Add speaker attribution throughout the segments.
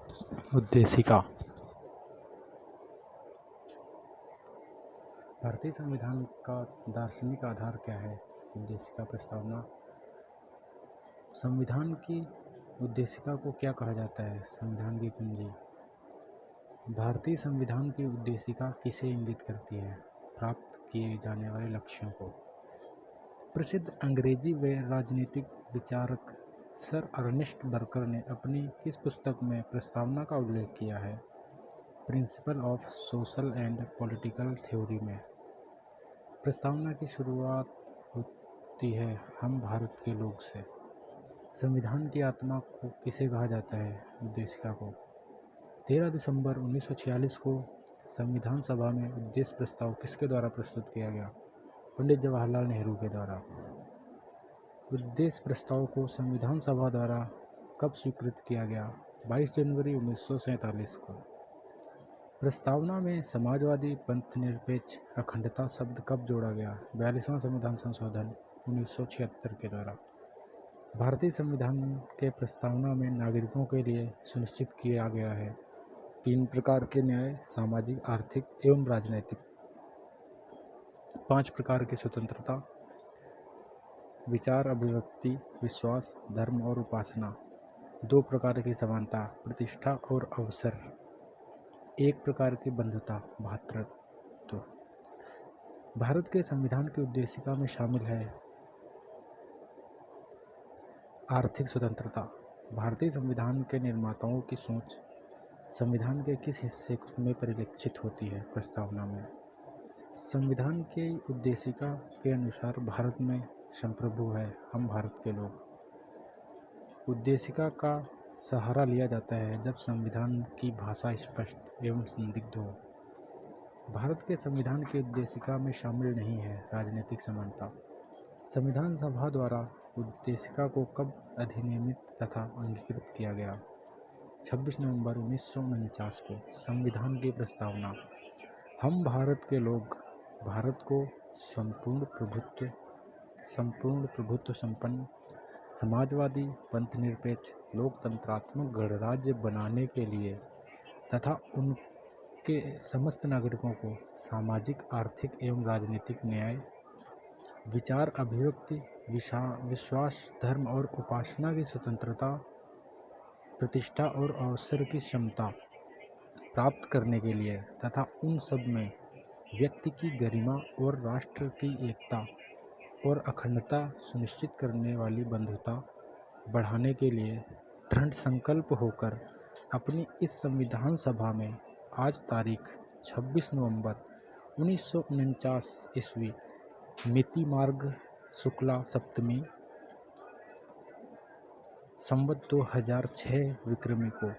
Speaker 1: उद्देशिका। भारतीय संविधान का दार्शनिक आधार क्या है? उद्देशिका प्रस्तावना। संविधान की उद्देशिका को क्या कहा जाता है? संविधान की कुंजी। भारतीय संविधान की उद्देशिका किसे इंगित करती है? प्राप्त किए जाने वाले लक्ष्यों को। प्रसिद्ध अंग्रेजी व राजनीतिक विचारक सर अर्नेस्ट बर्कर ने अपनी किस पुस्तक में प्रस्तावना का उल्लेख किया है? Principle of social and political theory में। प्रस्तावना की शुरुआत होती है हम भारत के लोग से। संविधान की आत्मा को किसे कहा जाता है? उद्देशिका को। 13 दिसंबर 1946 को संविधान सभा में उद्देश्य प्रस्ताव किसके द्वारा प्रस्तुत किया गया? पंडित जवाहरलाल नेहरू के द्वारा। उद्देश्य प्रस्ताव को संविधान सभा द्वारा कब स्वीकृत किया गया? 22 जनवरी 1947 को। प्रस्तावना में समाजवादी, पंथनिरपेक्ष, अखंडता शब्द कब जोड़ा गया? 42वां संविधान संशोधन 1976 के द्वारा। भारतीय संविधान के प्रस्तावना में नागरिकों के लिए सुनिश्चित किया गया है 3 प्रकार के न्याय: सामाजिक, आर्थिक एवं राजनैतिक। 5 प्रकार की स्वतंत्रता: विचार, अभिव्यक्ति, विश्वास, धर्म और उपासना। 2 प्रकार की समानता: प्रतिष्ठा और अवसर। 1 प्रकार की बंधुता, भ्रातृत्व। भारत के संविधान की उद्देशिका में शामिल है आर्थिक स्वतंत्रता। भारतीय संविधान के निर्माताओं की सोच संविधान के किस हिस्से में परिलक्षित होती है? प्रस्तावना में। संविधान की उद्देशिका के अनुसार भारत में संप्रभु है हम भारत के लोग। उद्देशिका का सहारा लिया जाता है जब संविधान की भाषा स्पष्ट एवं संदिग्ध हो। भारत के संविधान की उद्देशिका में शामिल नहीं है राजनीतिक समानता। संविधान सभा द्वारा उद्देशिका को कब अधिनियमित तथा अंगीकृत किया गया? 26 नवंबर 1949 को। संविधान की प्रस्तावना। हम भारत के लोग भारत को संपूर्ण प्रभुत्व संपन्न, समाजवादी, पंथनिरपेक्ष, लोकतंत्रात्मक गणराज्य बनाने के लिए तथा उनके समस्त नागरिकों को सामाजिक, आर्थिक एवं राजनीतिक न्याय, विचार, अभिव्यक्ति, विश्वास, धर्म और उपासना की स्वतंत्रता, प्रतिष्ठा और अवसर की क्षमता प्राप्त करने के लिए तथा उन सब में व्यक्ति की गरिमा और राष्ट्र की एकता और अखंडता सुनिश्चित करने वाली बंधुता बढ़ाने के लिए दृढ़ संकल्प होकर अपनी इस संविधान सभा में आज तारीख 26 नवंबर 1949 ईस्वी मिति मार्ग शुक्ला सप्तमी संवत 2006 विक्रमी को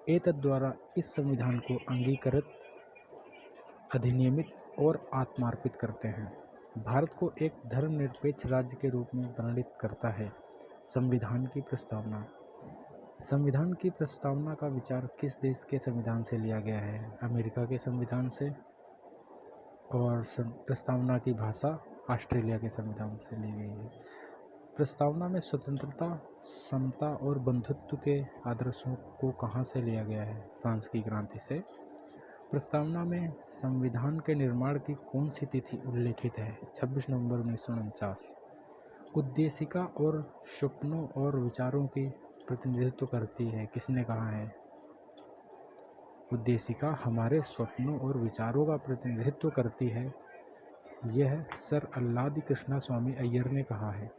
Speaker 1: एतद् द्वारा इस संविधान को अंगीकृत, अधिनियमित और आत्मार्पित करते हैं। भारत को एक धर्मनिरपेक्ष राज्य के रूप में वर्णित करता है। संविधान की प्रस्तावना। संविधान की प्रस्तावना का विचार किस देश के संविधान से लिया गया है? अमेरिका के संविधान से। और प्रस्तावना की भाषा ऑस्ट्रेलिया के संविधान से ली गई है। प्रस्तावना में स्वतंत्रता, समता और बंधुत्व के आदर्शों को कहाँ से लिया गया है? फ्रांस की क्रांति से। प्रस्तावना में संविधान के निर्माण की कौन सी तिथि उल्लेखित है? 26 नवंबर 1949। उद्देशिका और स्वप्नों और विचारों की प्रतिनिधित्व करती है, किसने कहा है? उद्देशिका हमारे स्वप्नों और विचारों का प्रतिनिधित्व करती है, यह सर अल्लादी कृष्णा स्वामी अय्यर ने कहा है।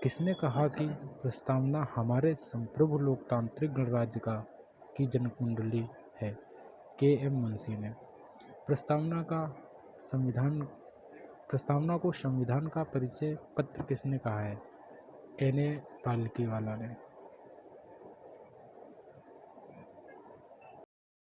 Speaker 1: किसने कहा कि प्रस्तावना हमारे संप्रभु लोकतांत्रिक गणराज्य की जन्मकुंडली है? के.एम. मुंशी ने। प्रस्तावना को संविधान का परिचय पत्र किसने कहा है? एन.ए. पालकीवाला ने।